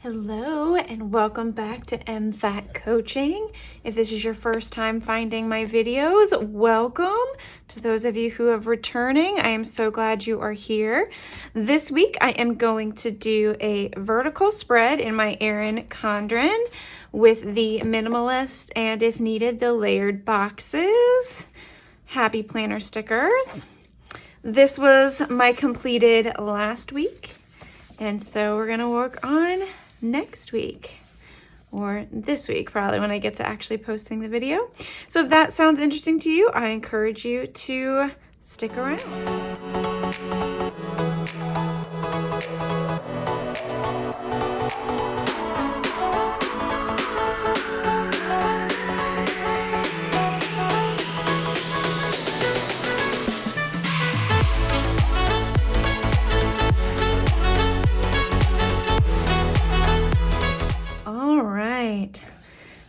Hello and welcome back to MFAT Coaching. If this is your first time finding my videos, welcome. To those of you who are returning, I am so glad you are here. This week I am going to do a vertical spread in my Erin Condren with the minimalist and, if needed, the layered boxes. Happy planner stickers. This was my completed last week. And so we're gonna work on next week, or this week probably when I get to actually posting the video. So if that sounds interesting to you, I encourage you to stick around.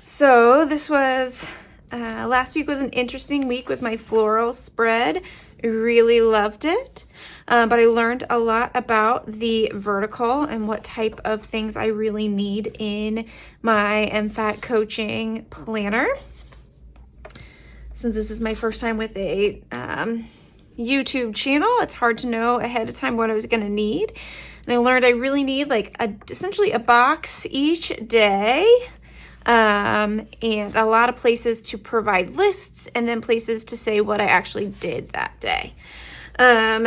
So this was, last week was an interesting week with my floral spread. Really loved it, but I learned a lot about the vertical and what type of things I really need in my MFAT coaching planner. Since this is my first time with a YouTube channel, it's hard to know ahead of time what I was gonna need. And I learned I really need like essentially a box each day. And a lot of places to provide lists and then places to say what I actually did that day. I'm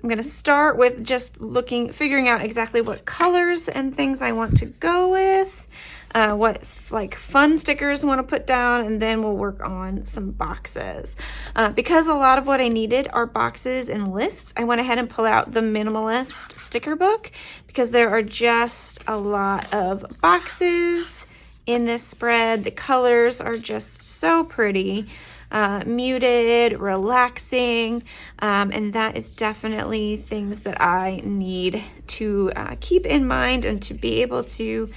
going to start with just figuring out exactly what colors and things I want to go with, what like fun stickers I want to put down, and then we'll work on some boxes. Because a lot of what I needed are boxes and lists, I went ahead and pulled out the minimalist sticker book because there are just a lot of boxes in this spread. The colors are just so pretty. Muted, relaxing, and that is definitely things that I need to keep in mind and to be able to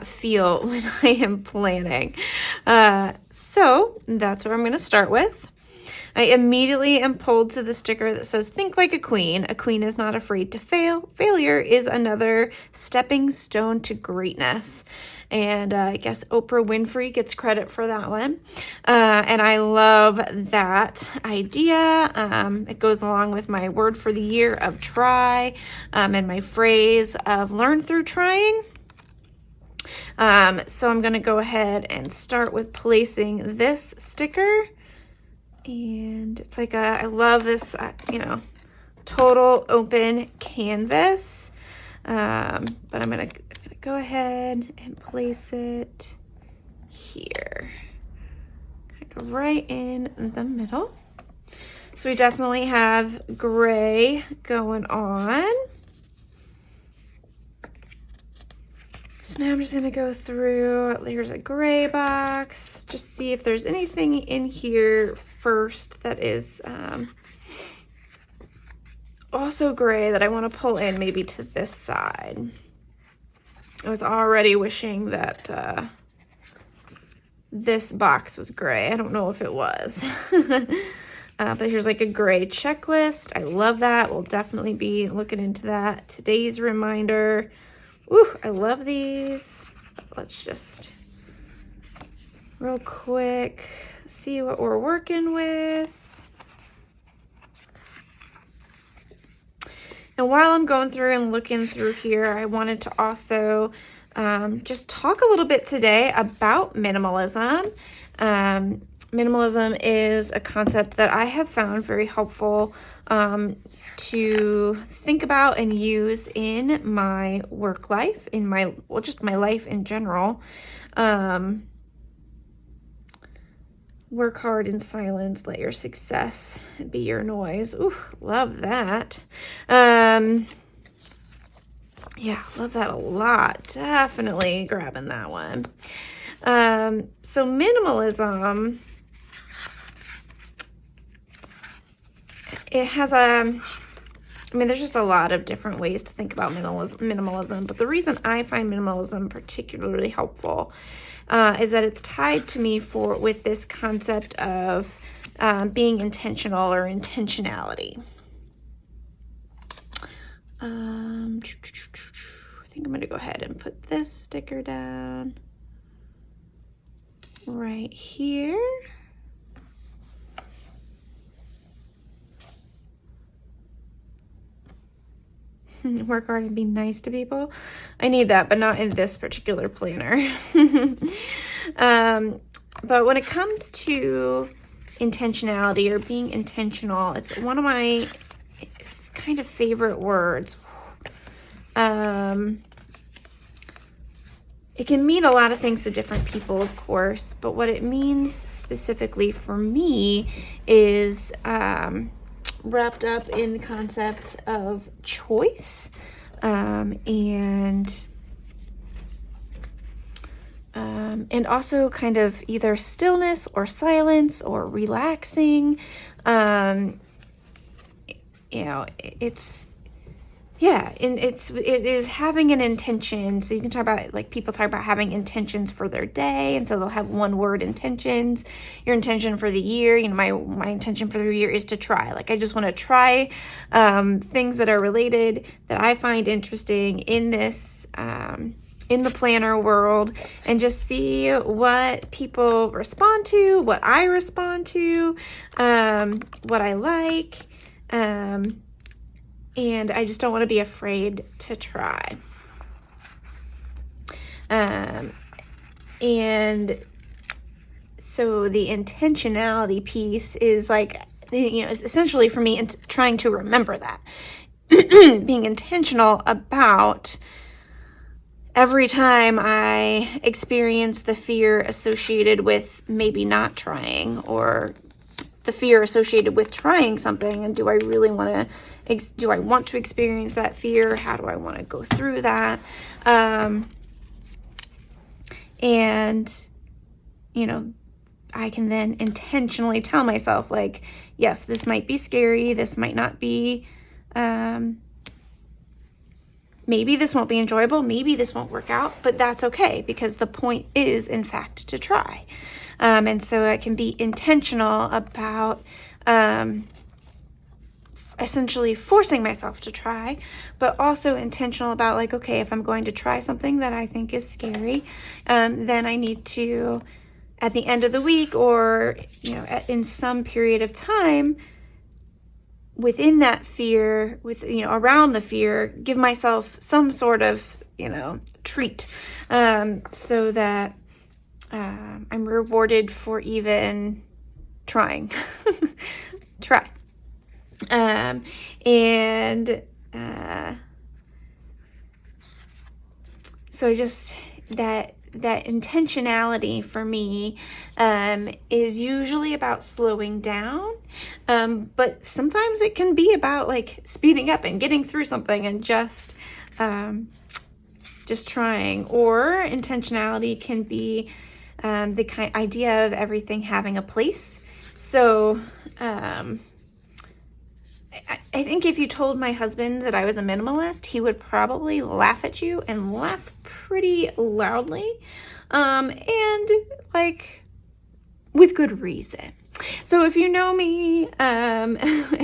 feel when I am planning. So that's what I'm going to start with. I immediately am pulled to the sticker that says, "Think like a queen. A queen is not afraid to fail. Failure is another stepping stone to greatness." And I guess Oprah Winfrey gets credit for that one. And I love that idea. It goes along with my word for the year of try, and my phrase of learn through trying. So I'm going to go ahead and start with placing this sticker. And it's like I love this, total open canvas. But I'm going to go ahead and place it here, kind of right in the middle. So we definitely have gray going on. So now I'm just going to go through, here's a gray box, just see if there's anything in here first that is also gray that I want to pull in maybe to this side. I was already wishing that this box was gray. I don't know if it was. But here's like a gray checklist. I love that. We'll definitely be looking into that. Today's reminder. Ooh, I love these. Let's just real quick see what we're working with. And while I'm going through and looking through here, I wanted to also just talk a little bit today about minimalism. Minimalism is a concept that I have found very helpful to think about and use in my work life, just my life in general. Work hard in silence, let your success be your noise. Ooh, love that. Yeah, love that a lot. Definitely grabbing that one. So minimalism, it has there's just a lot of different ways to think about minimalism, but the reason I find minimalism particularly helpful is that it's tied to me with this concept of being intentional or intentionality. I think I'm going to go ahead and put this sticker down right here. Work hard and be nice to people. I need that, but not in this particular planner. But when it comes to intentionality or being intentional, it's one of my kind of favorite words. It can mean a lot of things to different people, of course, but what it means specifically for me is wrapped up in the concept of choice, and also kind of either stillness or silence or relaxing. It is having an intention. So you can talk about, like, people talk about having intentions for their day, and so they'll have one word intentions. Your intention for the year, my intention for the year is to try. Like, I just want to try things that are related that I find interesting in this in the planner world, and just see what people respond to, what I respond to, what I like. And I just don't want to be afraid to try. And so the intentionality piece is like, is essentially for me trying to remember that. Being intentional about every time I experience the fear associated with maybe not trying, or the fear associated with trying something, and do I really want to experience that fear? How do I want to go through that? I can then intentionally tell myself, like, yes, this might be scary. This might not be, maybe this won't be enjoyable. Maybe this won't work out, but that's okay, because the point is, in fact, to try. And so I can be intentional about, essentially forcing myself to try, but also intentional about, like, okay, if I'm going to try something that I think is scary, then I need to, at the end of the week, or, in some period of time within that fear, around the fear, give myself some sort of, treat, so that I'm rewarded for even trying. Try. So just that intentionality for me is usually about slowing down, but sometimes it can be about, like, speeding up and getting through something and just trying. Or intentionality can be the idea of everything having a place. So I think if you told my husband that I was a minimalist, he would probably laugh at you, and laugh pretty loudly, and, like, with good reason. So if you know me, and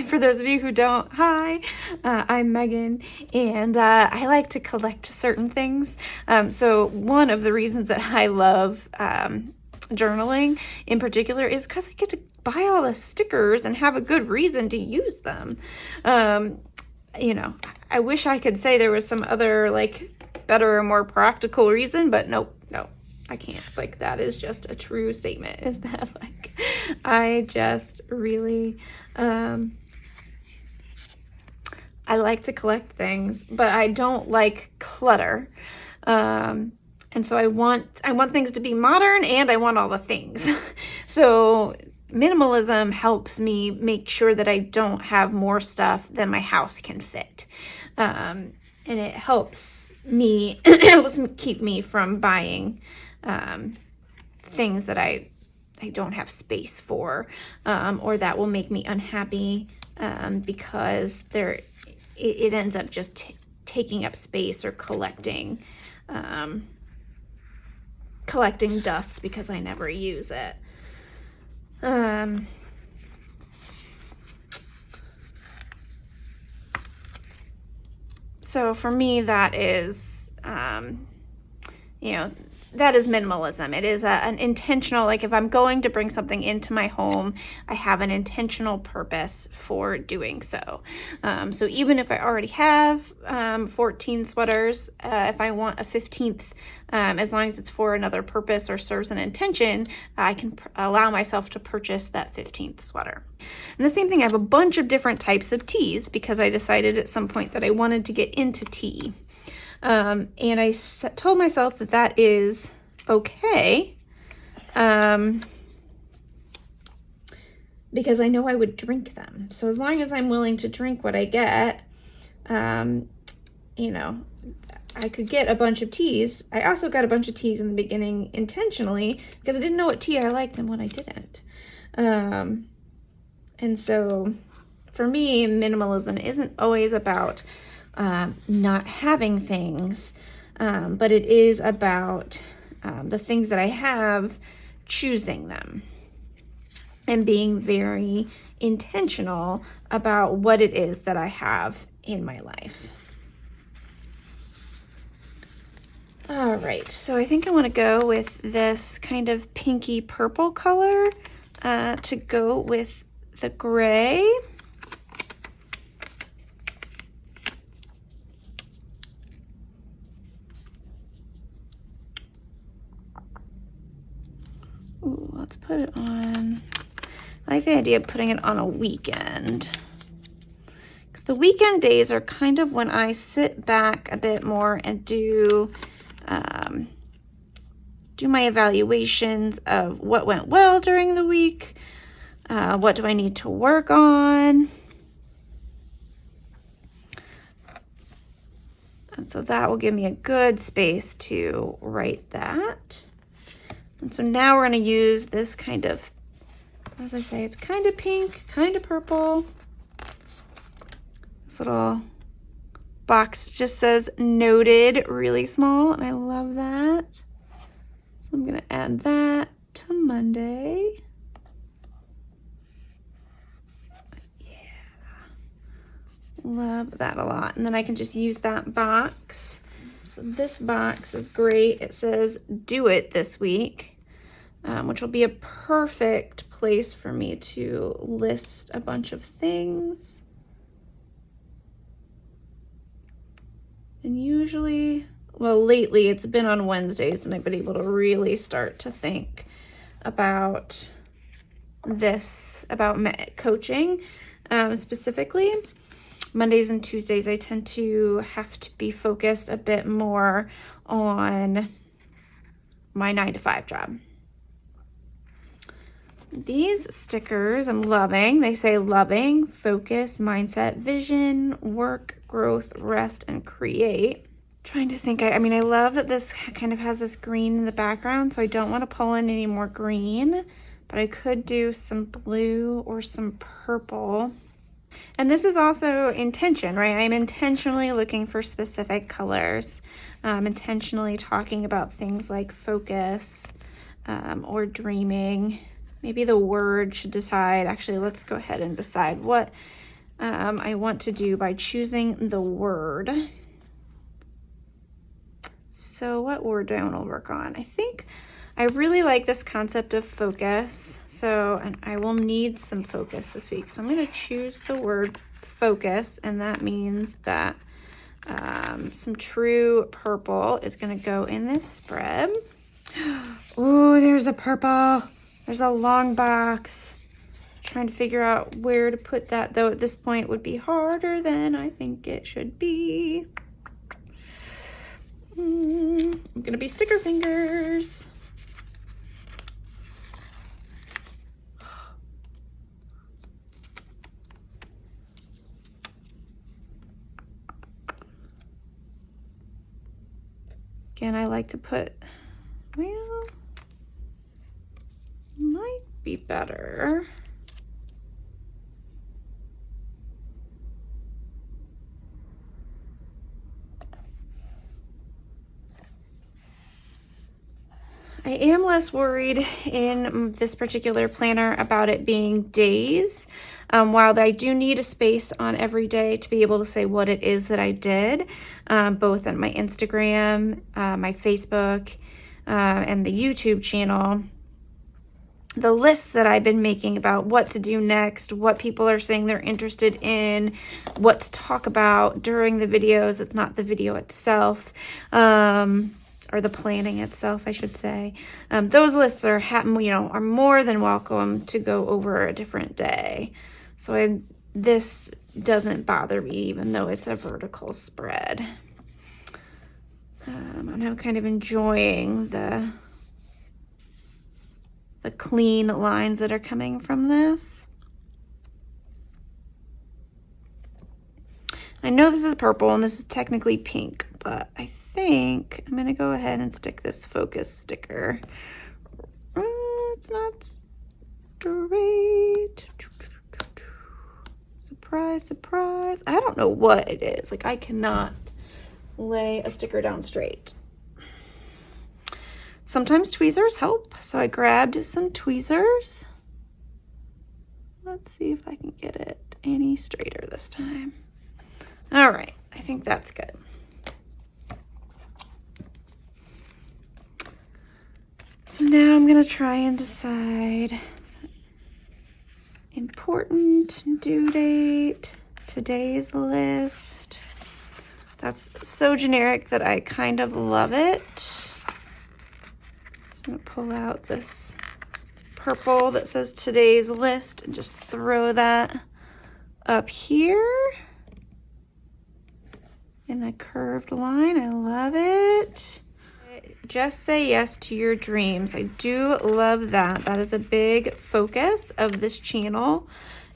for those of you who don't, hi, I'm Megan, and I like to collect certain things. So one of the reasons that I love journaling in particular is because I get to buy all the stickers and have a good reason to use them. I wish I could say there was some other, like, better or more practical reason, but nope, I can't. Like, that is just a true statement, is that, like, I just really, I like to collect things, but I don't like clutter. And so I want things to be modern, and I want all the things. So minimalism helps me make sure that I don't have more stuff than my house can fit. And it helps me, keep me from buying things that I don't have space for, or that will make me unhappy, because it ends up just taking up space, or collecting dust because I never use it. So for me, that is, you know, that is minimalism. It is an intentional, like if I'm going to bring something into my home, I have an intentional purpose for doing so. So even if I already have 14 sweaters, if I want a 15th, as long as it's for another purpose or serves an intention, I can allow myself to purchase that 15th sweater. And the same thing, I have a bunch of different types of teas because I decided at some point that I wanted to get into tea. And I told myself that that is okay, because I know I would drink them. So as long as I'm willing to drink what I get, you know, I could get a bunch of teas. I also got a bunch of teas in the beginning intentionally because I didn't know what tea I liked and what I didn't. And so for me, minimalism isn't always about not having things, but it is about the things that I have, choosing them and being very intentional about what it is that I have in my life. All right, so I think I want to go with this kind of pinky purple color to go with the gray. Ooh, let's put it on. I like the idea of putting it on a weekend, because the weekend days are kind of when I sit back a bit more and do my evaluations of what went well during the week, what do I need to work on. And so that will give me a good space to write that. And so now we're going to use this kind of, as I say, it's kind of pink, kind of purple. This little box just says noted really small, and I love that. So I'm going to add that to Monday. Yeah, love that a lot. And then I can just use that box. So this box is great. It says do it this week, which will be a perfect place for me to list a bunch of things. And usually, well, lately it's been on Wednesdays and I've been able to really start to think about this, about coaching specifically. Mondays and Tuesdays, I tend to have to be focused a bit more on my 9-to-5 job. These stickers I'm loving. They say loving, focus, mindset, vision, work, growth, rest, and create. Trying to think, I mean, I love that this kind of has this green in the background, so I don't want to pull in any more green, but I could do some blue or some purple. And this is also intention, right? I'm intentionally looking for specific colors, intentionally talking about things like focus or dreaming. Maybe the word should decide. Actually, let's go ahead and decide what I want to do by choosing the word. So what word do I want to work on? I think I really like this concept of focus. So, and I will need some focus this week. So I'm going to choose the word focus, and that means that some true purple is going to go in this spread. Oh, there's a purple. There's a long box. I'm trying to figure out where to put that, though at this point it would be harder than I think it should be. I'm going to be sticker fingers. Again, I like to put, well, might be better. I am less worried in this particular planner about it being days. While I do need a space on every day to be able to say what it is that I did, both on my Instagram, my Facebook, and the YouTube channel, the lists that I've been making about what to do next, what people are saying they're interested in, what to talk about during the videos. It's not the video itself, or the planning itself, I should say. Those lists are, are more than welcome to go over a different day. So this doesn't bother me, even though it's a vertical spread. I'm kind of enjoying the clean lines that are coming from this. I know this is purple and this is technically pink, but I think I'm gonna go ahead and stick this focus sticker. It's not straight. Surprise, surprise. I don't know what it is. Like, I cannot lay a sticker down straight. Sometimes tweezers help, so I grabbed some tweezers. Let's see if I can get it any straighter this time. All right, I think that's good. So now I'm gonna try and decide important due date, today's list. That's so generic that I kind of love it. I'm gonna pull out this purple that says today's list and just throw that up here in a curved line. I love it. Just say yes to your dreams. I do love that. That is a big focus of this channel.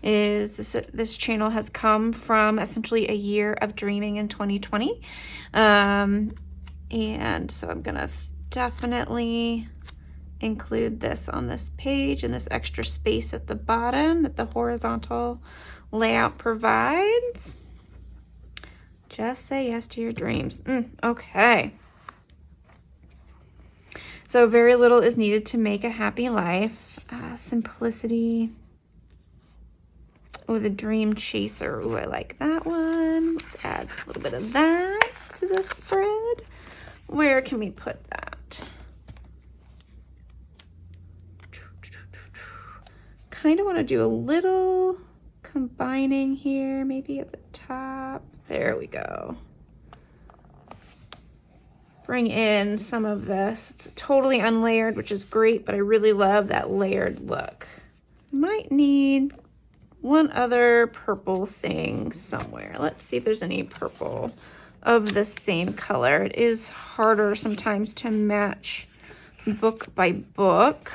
This channel has come from essentially a year of dreaming in 2020. And so I'm gonna definitely include this on this page and this extra space at the bottom that the horizontal layout provides. Just say yes to your dreams. Okay. So very little is needed to make a happy life. Simplicity. Oh, the dream chaser. Oh, I like that one. Let's add a little bit of that to the spread. Where can we put that? Kind of want to do a little combining here, maybe at the top. There we go. Bring in some of this. It's totally unlayered, which is great, but I really love that layered look. Might need one other purple thing somewhere. Let's see if there's any purple of the same color. It is harder sometimes to match book by book.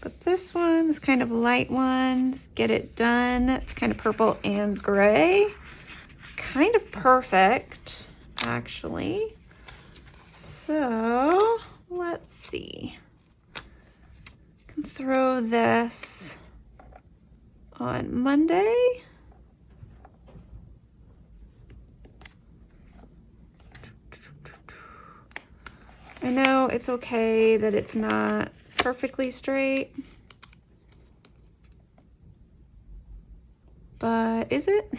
But this one, this kind of light one, let's get it done. It's kind of purple and gray. Kind of perfect, actually. So let's see. I can throw this on Monday. I know it's okay that it's not perfectly straight, but is it?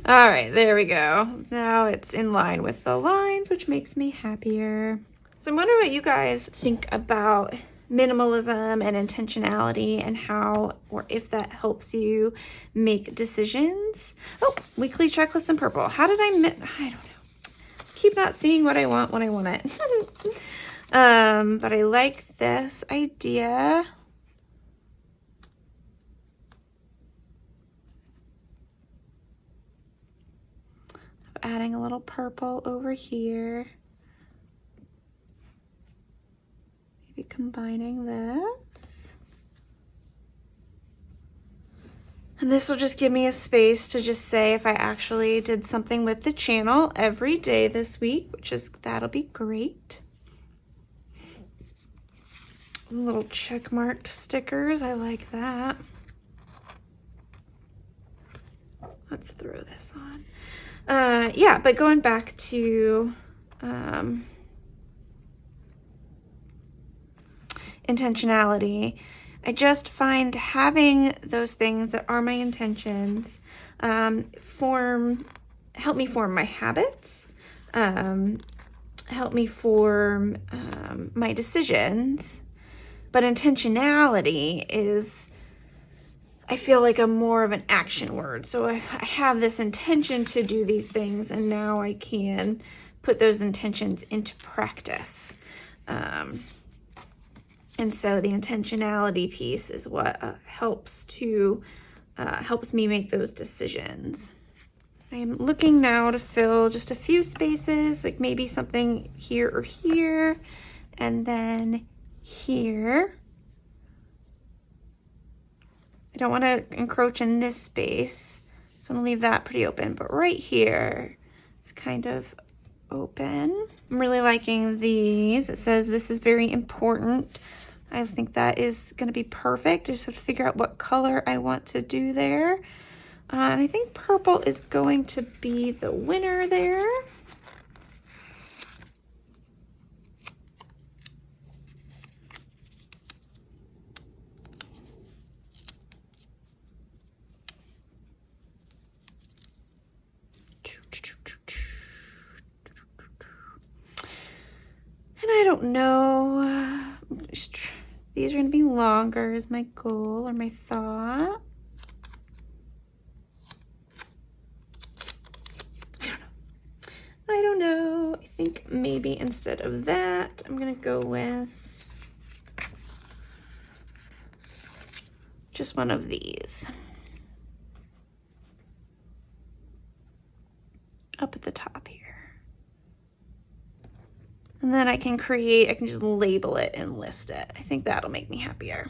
All right, there we go. Now it's in line with the lines, which makes me happier. So I'm wondering what you guys think about minimalism and intentionality and how, or if that helps you make decisions. Oh, weekly checklist in purple. How did I don't know. Keep not seeing what I want when I want it. But I like this idea. Of adding a little purple over here. Maybe combining this. And this will just give me a space to just say if I actually did something with the channel every day this week, that'll be great. Little check mark stickers, I like that. Let's throw this on. Yeah, but going back to intentionality. I just find having those things that are my intentions help me form my habits, help me form my decisions. But intentionality is, I feel like, a more of an action word. So I have this intention to do these things, and now I can put those intentions into practice. And so the intentionality piece is what helps me make those decisions. I am looking now to fill just a few spaces, like maybe something here or here, and then here. I don't want to encroach in this space, so I'm gonna leave that pretty open, but right here is kind of open. I'm really liking these. It says this is very important. I think that is going to be perfect. Just have to figure out what color I want to do there. And I think purple is going to be the winner there. And I don't know. These are going to be longer is my goal or my thought. I don't know. I think maybe instead of that, I'm going to go with just one of these. Up at the top here. And then I can just label it and list it. I think that'll make me happier.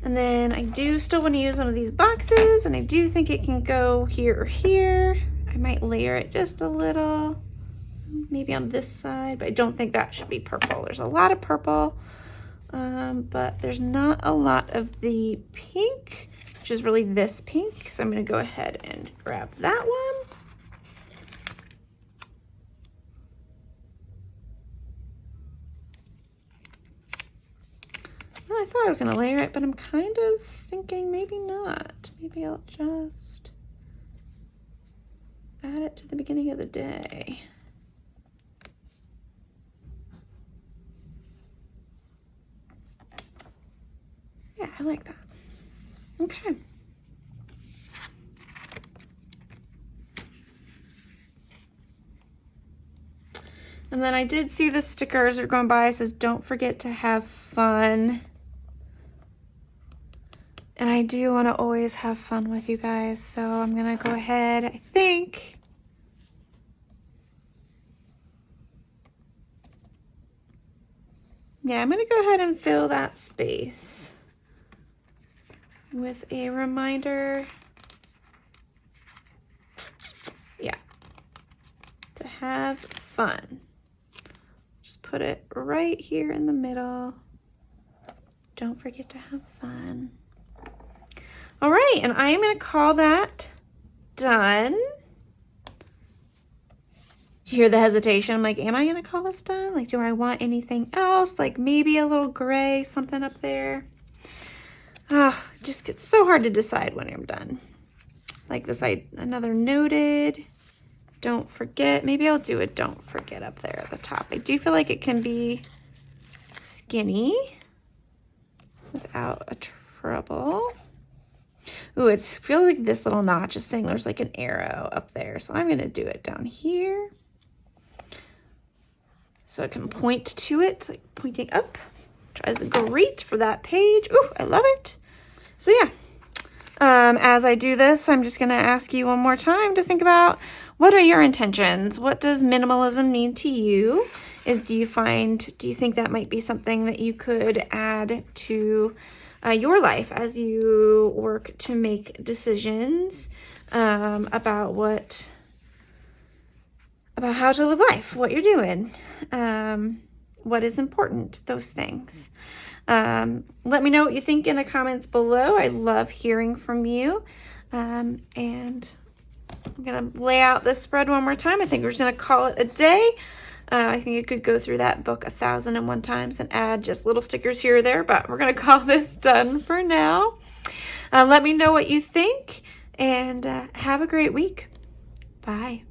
And then I do still want to use one of these boxes, and I do think it can go here or here. I might layer it just a little, maybe on this side, but I don't think that should be purple. There's a lot of purple, but there's not a lot of the pink, which is really this pink. So I'm going to go ahead and grab that one. I thought I was going to layer it, but I'm kind of thinking maybe not. Maybe I'll just add it to the beginning of the day. Yeah, I like that. Okay. And then I did see the stickers are going by. It says, don't forget to have fun. And I do want to always have fun with you guys. So I'm going to go ahead, I think. Yeah, I'm going to go ahead and fill that space with a reminder. Yeah, to have fun. Just put it right here in the middle. Don't forget to have fun. All right, and I am going to call that done. Do you hear the hesitation? I'm like, am I going to call this done? Like, do I want anything else? Like maybe a little gray, something up there. Oh, it just gets so hard to decide when I'm done. Like this, another noted. Don't forget. Maybe I'll do a don't forget up there at the top. I do feel like it can be skinny without a trouble. Ooh, I feel like this little notch is saying there's like an arrow up there. So I'm going to do it down here. So it can point to it, like pointing up. Which is great for that page. Ooh, I love it. So yeah, as I do this, I'm just going to ask you one more time to think about, what are your intentions? What does minimalism mean to you? Do you think that might be something that you could add to your life as you work to make decisions about how to live life, what you're doing, what is important, those things. Let me know what you think in the comments below. I love hearing from you. And I'm going to lay out this spread one more time. I think we're just going to call it a day. I think you could go through that book 1,001 times and add just little stickers here or there, but we're going to call this done for now. Let me know what you think, and have a great week. Bye.